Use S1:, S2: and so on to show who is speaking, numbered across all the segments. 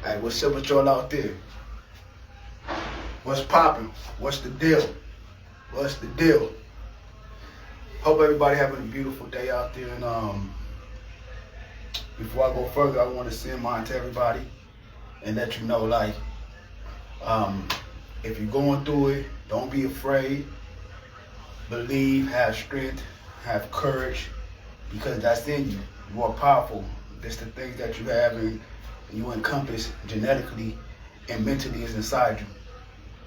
S1: Hey, what's up with y'all out there? What's poppin'? What's the deal? What's the deal? Hope everybody having a beautiful day out there. And before I go further, I want to send mine to everybody and let you know, like, if you're going through it, don't be afraid. Believe, have strength, have courage, because that's in you. You are powerful. It's the things that you have and you encompass genetically and mentally is inside you.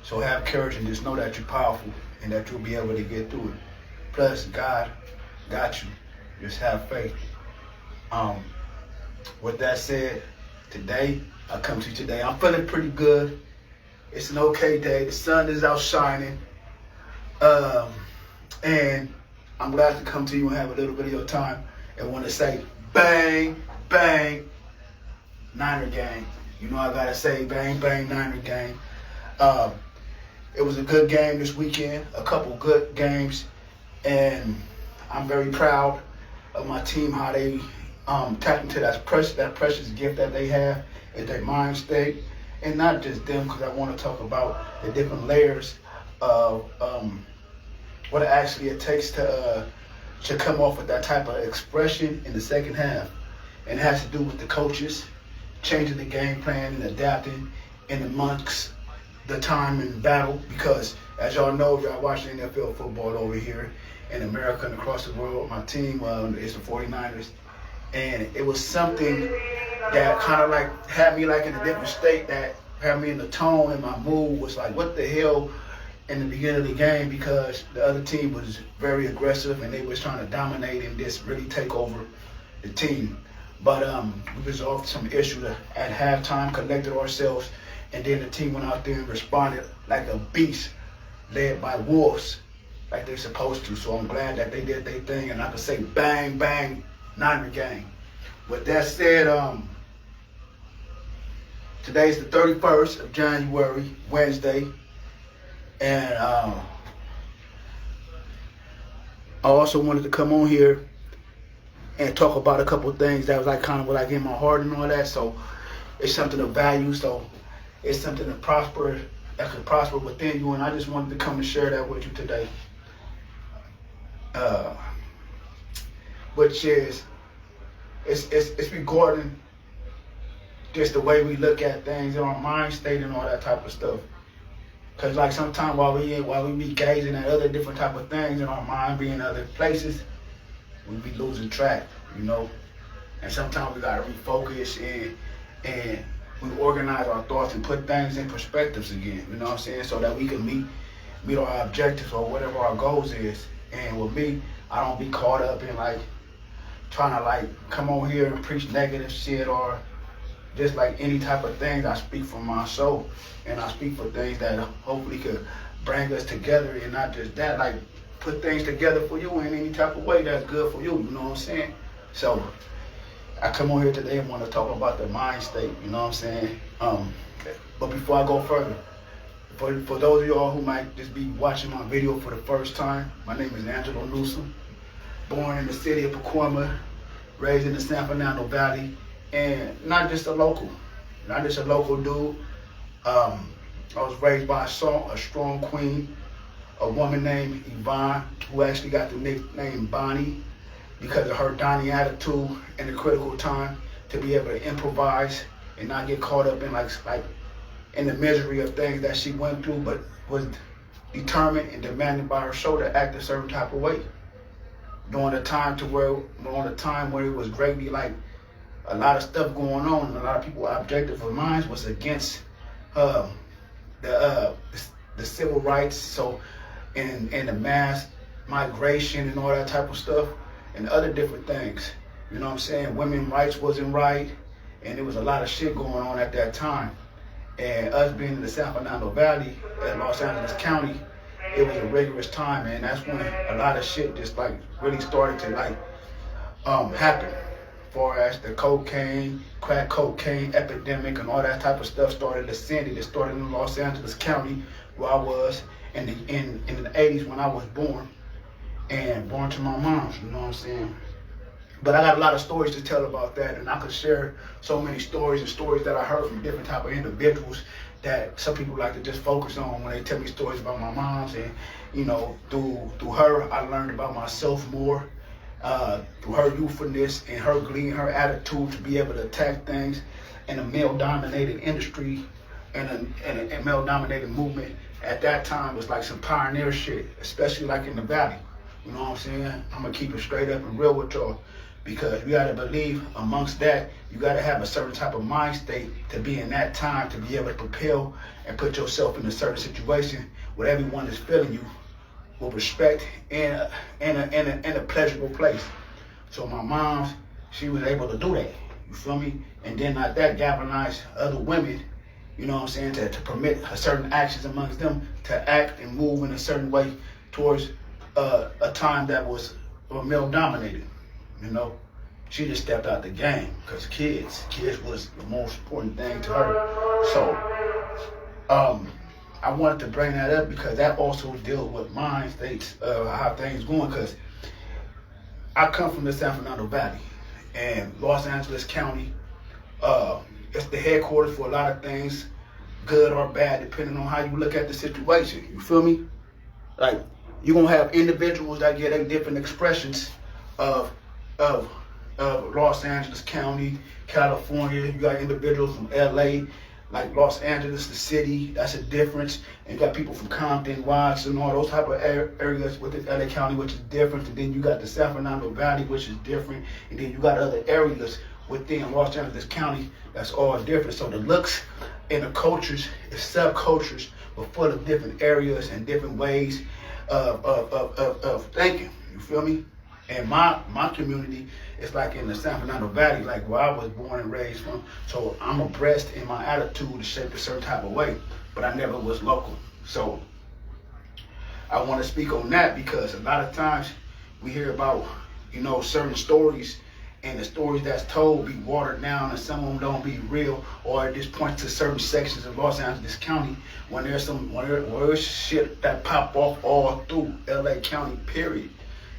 S1: So have courage and just know that you're powerful and that you'll be able to get through it. Plus, God got you. Just have faith. With that said, today, I come to you today. I'm feeling pretty good. It's an okay day. The sun is out shining. And I'm glad to come to you and have a little bit of your time and want to say, bang, bang, Niner gang. You know I gotta say, bang, bang, Niner gang. It was a good game this weekend, a couple good games, and I'm very proud of my team, how they tapped into that precious gift that they have in their mind state. And not just them, because I want to talk about the different layers of what actually it takes to come off with that type of expression in the second half. And it has to do with the coaches changing the game plan and adapting in amongst the time and battle, because as y'all know, y'all watching NFL football over here in America and across the world, my team is the 49ers. And it was something that kind of like had me like in a different state, that had me in the tone and my mood was like, what the hell, in the beginning of the game, because the other team was very aggressive and they was trying to dominate and just really take over the team. But we resolved some issues at halftime, collected ourselves, and then the team went out there and responded like a beast, led by wolves, like they're supposed to. So I'm glad that they did their thing, and I can say bang, bang, Niner gang. With that said, today's the 31st of January, Wednesday, and I also wanted to come on here and talk about a couple of things that was like kind of what I get in my heart and all that. So it's something of value. So it's something that could prosper within you. And I just wanted to come and share that with you today. Which is, it's regarding just the way we look at things in our mind state and all that type of stuff. Cause like sometimes while we be gazing at other different type of things in our mind, being in other places, we be losing track, you know. And sometimes we gotta refocus and we organize our thoughts and put things in perspectives again, you know what I'm saying? So that we can meet our objectives or whatever our goals is. And with me, I don't be caught up in like trying to like come on here and preach negative shit or just like any type of things. I speak from my soul, and I speak for things that hopefully could bring us together, and not just that, like put things together for you in any type of way that's good for you, you know what I'm saying? So I come on here today and want to talk about the mind state, you know what I'm saying? But before I go further, for those of y'all who might just be watching my video for the first time, my name is Angelo Newsom, born in the city of Pacoima, raised in the San Fernando Valley, and not just a local dude. I was raised by a strong queen, a woman named Yvonne, who actually got the nickname Bonnie because of her Donnie attitude in the critical time, to be able to improvise and not get caught up in like in the misery of things that she went through, but was determined and demanded by her soul to act a certain type of way. During the time where it was greatly like a lot of stuff going on, and a lot of people objective of minds was against the civil rights, so and the mass migration and all that type of stuff and other different things. You know what I'm saying? Women's rights wasn't right, and there was a lot of shit going on at that time. And us being in the San Fernando Valley in Los Angeles County, it was a rigorous time, and that's when a lot of shit just like really started to like happen. As far as the crack cocaine epidemic and all that type of stuff started ascending. It started in Los Angeles County, where I was in the 80s when I was born, and born to my mom, you know what I'm saying? But I got a lot of stories to tell about that, and I could share so many stories and stories that I heard from different type of individuals that some people like to just focus on when they tell me stories about my mom's. And through her, I learned about myself more. Through her youthfulness and her glee and her attitude to be able to attack things in a male-dominated industry and a male-dominated movement at that time was like some pioneer shit, especially like in the Valley. You know what I'm saying? I'm gonna keep it straight up and real with y'all, because you gotta believe amongst that, you gotta have a certain type of mind state to be in that time, to be able to propel and put yourself in a certain situation where everyone is feeling you with respect and a pleasurable place. So my mom, she was able to do that. You feel me? And then like that galvanized other women, you know what I'm saying, to permit certain actions amongst them to act and move in a certain way towards a time that was male dominated. You know, she just stepped out the game because kids was the most important thing to her. So I wanted to bring that up because that also deals with mind states, how things going. Because I come from the San Fernando Valley, and Los Angeles County, it's the headquarters for a lot of things, good or bad, depending on how you look at the situation. You feel me? Like, you're gonna have individuals that get their different expressions of Los Angeles County, California. You got individuals from LA, like Los Angeles, the city, that's a difference. And you got people from Compton, Watts, and all those type of areas within LA County, which is different. And then you got the San Fernando Valley, which is different. And then you got other areas within Los Angeles County that's all different. So the looks and the cultures, the subcultures, were full of different areas and different ways of thinking. You feel me? And my community is like in the San Fernando Valley, like where I was born and raised from. So I'm abreast in my attitude to shape a certain type of way, but I never was local. So I want to speak on that because a lot of times we hear about, certain stories, and the stories that's told be watered down, and some of them don't be real, or it just points to certain sections of Los Angeles County when there's shit that pop off all through LA County, period.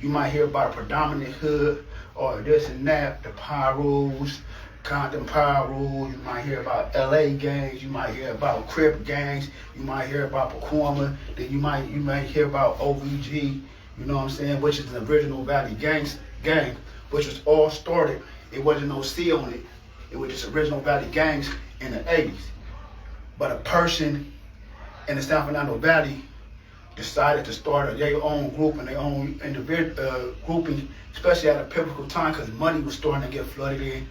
S1: You might hear about a predominant hood or this and that, the Pyrus, Compton Pyrus. You might hear about LA gangs. You might hear about Crip gangs. You might hear about Pacoima. Then you might hear about OVG. You know what I'm saying? Which is the original Valley gang, which was all started. It wasn't no C on it. It was just original Valley gangs in the 80s. But a person in the San Fernando Valley decided to start their own group and their own individual grouping, especially at a pivotal time because money was starting to get flooded in.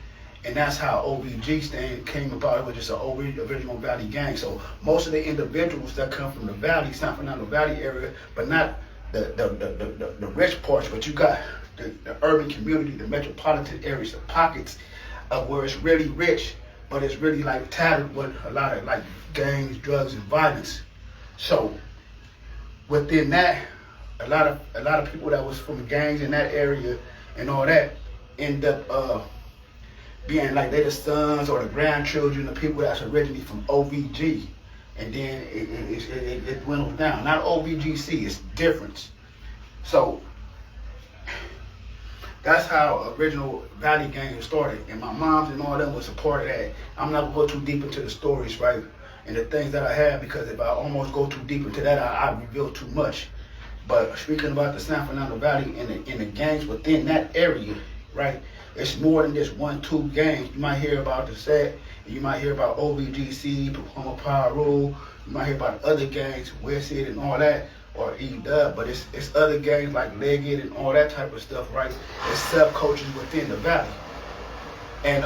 S1: And that's how OVG came about. It was just an original Valley gang. So most of the individuals that come from the Valley, San Fernando Valley area, but not the rich parts, but you got the urban community, the metropolitan areas, the pockets of where it's really rich, but it's really like tattered with a lot of like gangs, drugs, and violence. So within that, a lot of people that was from gangs in that area and all that end up being like they the sons or the grandchildren of people that's originally from OVG, and then it dwindles down. Not OVGC, it's different. So that's how original Valley gang started, and my moms and all them was a part of that. I'm not gonna go too deep into the stories, right, and the things that I have, because if I almost go too deep into that, I reveal too much. But speaking about the San Fernando Valley and the gangs within that area, right, it's more than just 1-2 gangs. You might hear about the Set, you might hear about OVGC, Pacoima Pyru, you might hear about other gangs, Westside and all that, or E-Dub, but it's other gangs like Legged and all that type of stuff, right? It's subcultures within the Valley. And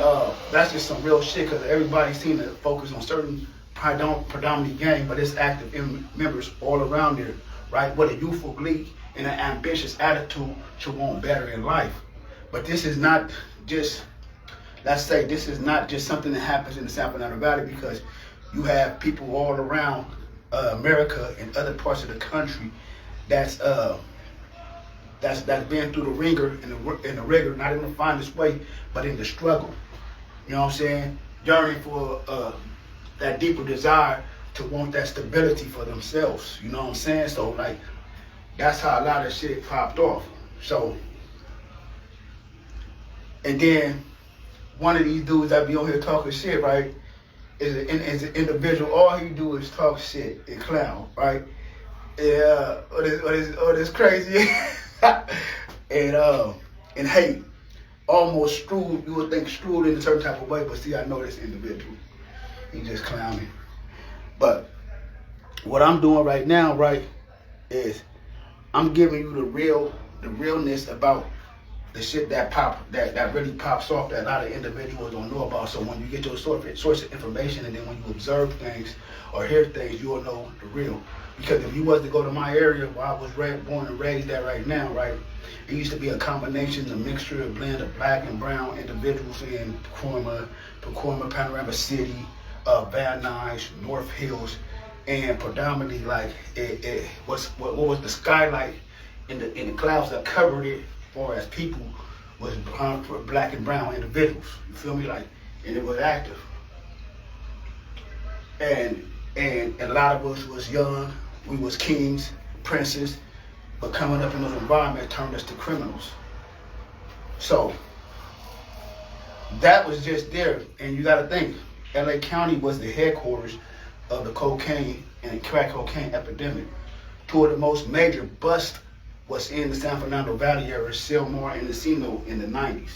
S1: that's just some real shit, because everybody seems to focus on certain predominant gang, but it's active members all around there, right? With a youthful glee and an ambitious attitude to want better in life. But this is not just, let's say, this is not just something that happens in the San Fernando Valley, because you have people all around America and other parts of the country that's been through the ringer and the rigor, not in the finest way, but in the struggle. You know what I'm saying? Yearning for that deeper desire to want that stability for themselves. You know what I'm saying? So like, that's how a lot of shit popped off. So And then one of these dudes that be on here talking shit, right, is an individual. All he do is talk shit and clown, right? Yeah, or this crazy and hate. Almost screwed. You would think screwed in a certain type of way, but see, I know this individual. He just clowning. But what I'm doing right now, right, is I'm giving you the realness about the shit that really pops off that a lot of individuals don't know about. So when you get your source of information, and then when you observe things or hear things, you'll know the real. Because if you was to go to my area where I was born and raised at right now, right, it used to be a combination, a mixture, a blend of black and brown individuals in Pacoima, Panorama City, Van Nuys, North Hills, and predominantly like what was the skylight in the clouds that covered it, or as people was black and brown individuals. You feel me? Like, and it was active, and a lot of us was young. We was kings, princes, but coming up in those environments turned us to criminals. So that was just there, and you got to think, LA County was the headquarters of the cocaine and crack cocaine epidemic. Two of the most major busts was in the San Fernando Valley area, Sylmar and Encino in the 90s.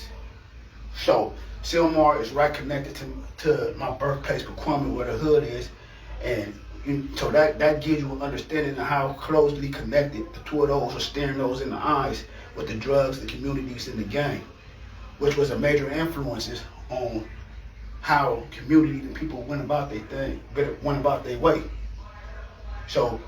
S1: So Sylmar is right connected to my birthplace, Pacoima, where the hood is, and so that gives you an understanding of how closely connected the two of those are, staring those in the eyes with the drugs, the communities, and the gang, which was a major influences on how community and people went about their thing, went about their way. So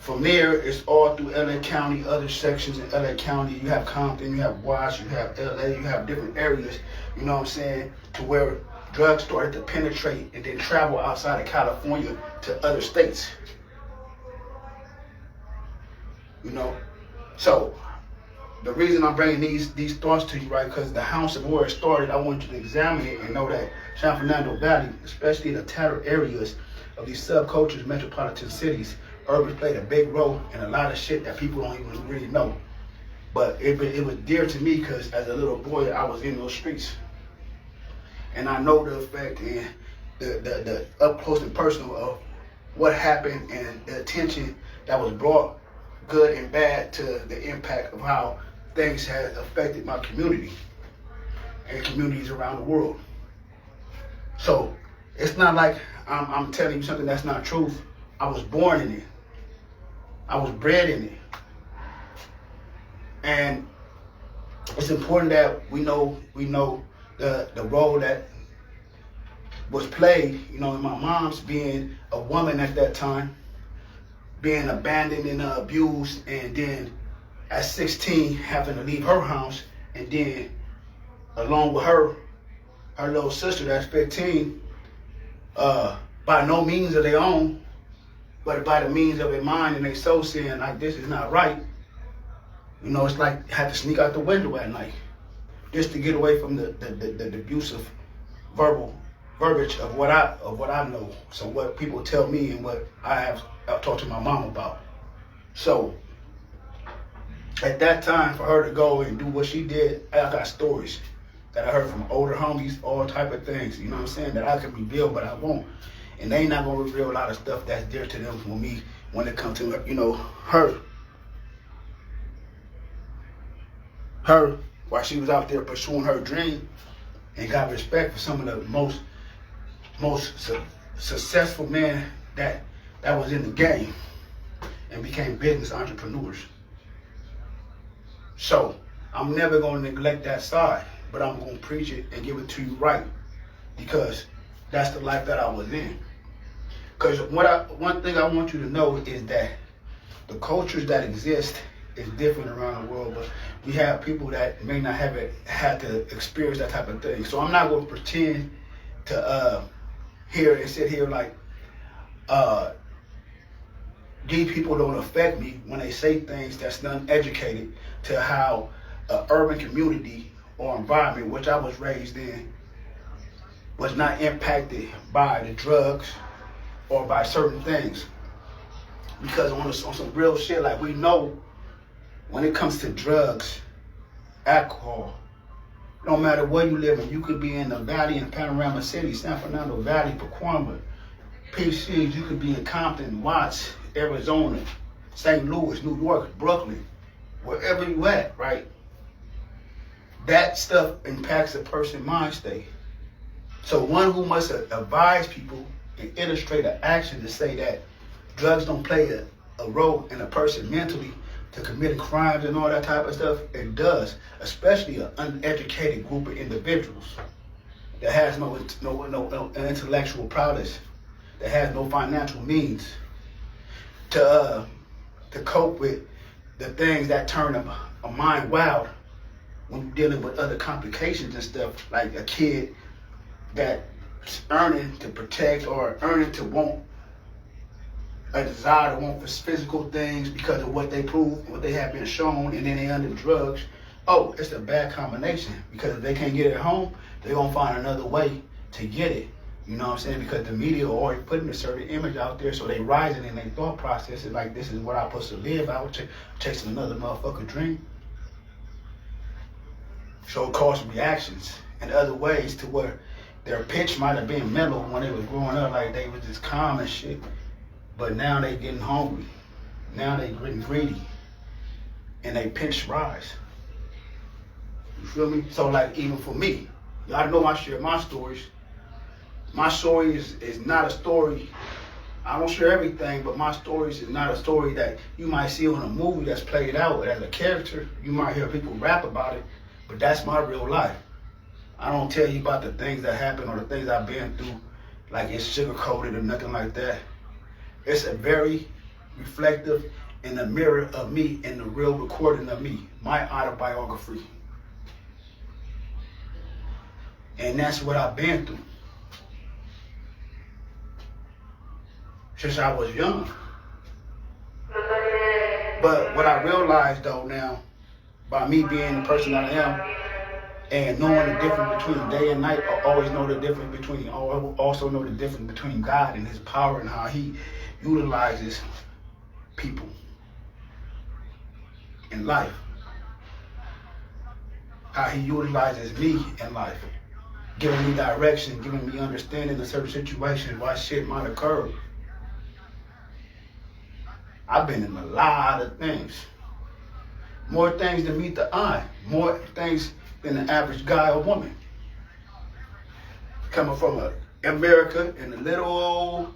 S1: from there, it's all through LA County, other sections in LA County. You have Compton, you have Watts, you have LA, you have different areas, you know what I'm saying, to where drugs started to penetrate and then travel outside of California to other states. You know? So the reason I'm bringing these thoughts to you, right, because the house of where it started, I want you to examine it and know that San Fernando Valley, especially the tattered areas of these subcultures, metropolitan cities, urban played a big role in a lot of shit that people don't even really know. But it was dear to me because as a little boy, I was in those streets. And I know the effect and the up close and personal of what happened and the attention that was brought, good and bad, to the impact of how things had affected my community and communities around the world. So it's not like I'm telling you something that's not truth. I was born in it. I was bred in it. And it's important that we know the role that was played, you know, in my mom's being a woman at that time, being abandoned and abused, and then at 16 having to leave her house, and then along with her little sister that's 15, by no means of their own, but by the means of their mind and their soul, saying like, this is not right. You know, it's like had to sneak out the window at night just to get away from the abusive verbiage of what I know. So what people tell me and what I've talked to my mom about. So at that time, for her to go and do what she did, I got stories that I heard from older homies, all type of things, you know what I'm saying, that I can reveal, but I won't. And they ain't not gonna reveal a lot of stuff that's dear to them for me when it comes to, you know, her while she was out there pursuing her dream and got respect for some of the most successful men that was in the game and became business entrepreneurs. So I'm never going to neglect that side, but I'm going to preach it and give it to you right, because that's the life that I was in. Because one thing I want you to know is that the cultures that exist is different around the world, but we have people that may not have had to experience that type of thing. So I'm not going to pretend to sit here like these people don't affect me when they say things that's uneducated to how an urban community or environment, which I was raised in, was not impacted by the drugs or by certain things. Because on some real shit, like, we know when it comes to drugs, alcohol, No matter where you live in, you could be in the Valley in Panorama City, San Fernando Valley, Pacoima, PCs. You could be in Compton, Watts, Arizona, St. Louis, New York, Brooklyn, wherever you at, right? That stuff impacts a person's mind state. So one who must advise people and illustrate an action to say that drugs don't play a role in a person mentally to committing crimes and all that type of stuff, it does, especially an uneducated group of individuals that has no intellectual prowess, that has no financial means to cope with the things that turn a mind wild when you're dealing with other complications and stuff, like a kid that's earning to protect or earning to want a desire to want for physical things because of what they prove, what they have been shown, and then they under drugs. Oh, it's a bad combination, because if they can't get it at home, they're going to find another way to get it. You know what I'm saying? Because the media are already putting a certain image out there, so they rising in their thought process. It's like, this is what I'm supposed to live. I was chasing another motherfucker dream. So it caused reactions in other ways to where their pitch might have been mellow when they was growing up, like they was just calm and shit. But now they getting hungry. Now they getting greedy. And they pitch rise. You feel me? So like, even for me, y'all know I share my stories. My story is not a story. I don't share everything, but my stories is not a story that you might see on a movie that's played out as a character. You might hear people rap about it, but that's my real life. I don't tell you about the things that happen or the things I've been through like it's sugar-coated or nothing like that. It's a very reflective in the mirror of me and the real recording of me, my autobiography. And that's what I've been through since I was young. But what I realized though now, by me being the person that I am, and knowing the difference between day and night, I also know the difference between God and his power and how he utilizes people in life. How he utilizes me in life. Giving me direction, giving me understanding in certain situations, why shit might occur. I've been in a lot of things. More things than meet the eye. More things than the average guy or woman. Coming from America in a little old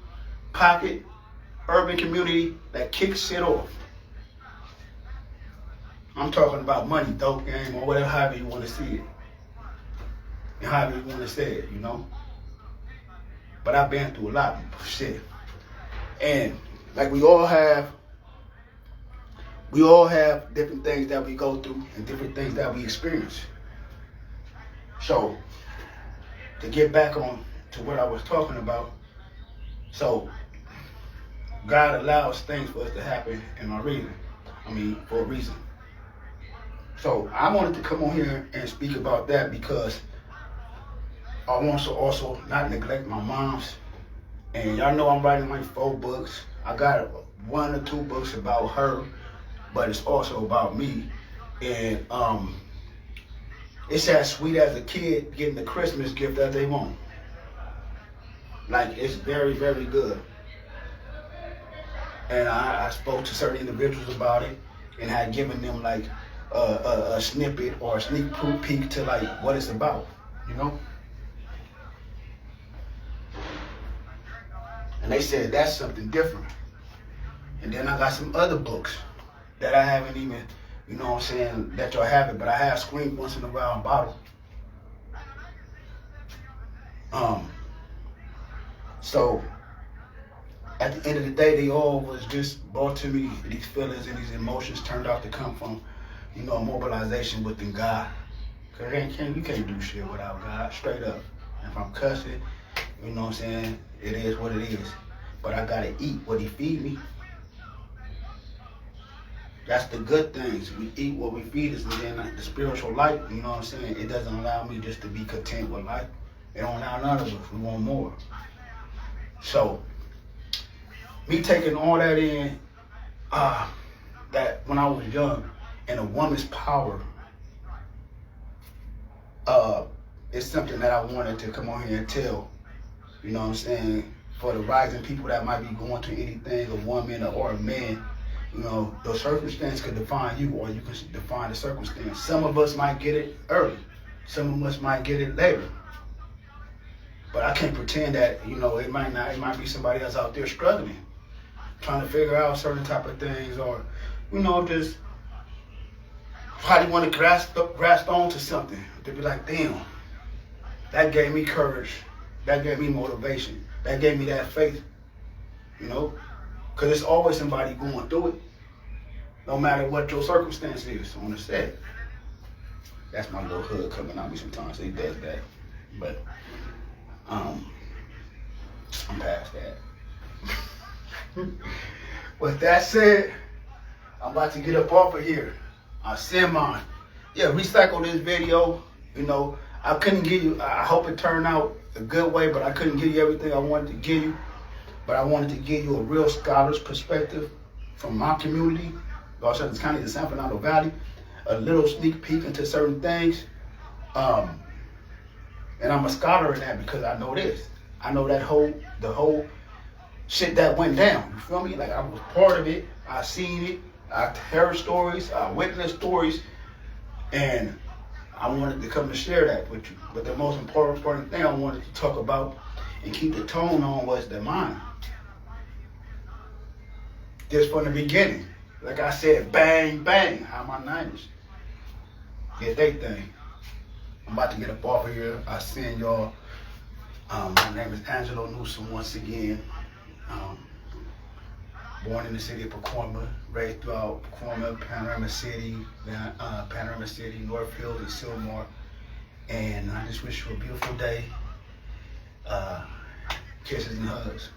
S1: pocket urban community that kicks shit off. I'm talking about money, dope game, or whatever, however you want to see it. And however you want to say it, you know. But I've been through a lot of shit. And like we all have different things that we go through and different things that we experience. So, to get back on to what I was talking about, so God allows things for us to happen for a reason. So I wanted to come on here and speak about that because I want to also not neglect my mom's. And y'all know I'm writing like 4 books. I got 1 or 2 books about her, but it's also about me. And it's as sweet as a kid getting the Christmas gift that they want. Like, it's very, very good. And I spoke to certain individuals about it and had given them like a snippet or a sneak peek to like what it's about, you know? And they said that's something different. And then I got some other books that I haven't even, you know what I'm saying, that y'all haven't, but I have screamed once in a while about it. So at the end of the day, they all was just brought to me. These feelings and these emotions turned out to come from, you know, mobilization within God. Cause you can't do shit without God, straight up. If I'm cussing, you know what I'm saying, it is what it is. But I gotta eat what he feed me. That's the good things. We eat what we feed us, and then like the spiritual life, you know what I'm saying, it doesn't allow me just to be content with life. It don't allow none of us. We want more. So, me taking all that in, that when I was young, and a woman's power uh, it's something that I wanted to come on here and tell. You know what I'm saying? For the rising people that might be going through anything, a woman or a man, you know, the circumstance could define you, or you can define the circumstance. Some of us might get it early. Some of us might get it later. But I can't pretend that, you know, it might not. It might be somebody else out there struggling, trying to figure out certain type of things, or, you know, just probably want to grasp onto something. To be like, damn, that gave me courage. That gave me motivation. That gave me that faith. You know, because there's always somebody going through it, no matter what your circumstance is on the set. That's my little hood coming at me sometimes. He does that, but I'm past that. With that said, I'm about to get up off of here. I send mine. Yeah, recycle this video. You know, I couldn't give you, I hope it turned out a good way, but I couldn't give you everything I wanted to give you. But I wanted to give you a real scholar's perspective from my community, Los Angeles County, the San Fernando Valley, a little sneak peek into certain things. And I'm a scholar in that because I know this. I know that the whole shit that went down. You feel me? Like, I was part of it. I seen it. I heard stories. I witnessed stories. And I wanted to come and share that with you. But the most important thing I wanted to talk about and keep the tone on was the mind. Just from the beginning. Like I said, bang, bang, how my Niners get they thing. I'm about to get up off of here. I send y'all. My name is Angelo Newsom once again. Born in the city of Pacoima, raised throughout Pacoima, Panorama City, Northfield, and Sylmar. And I just wish you a beautiful day. Kisses and hugs.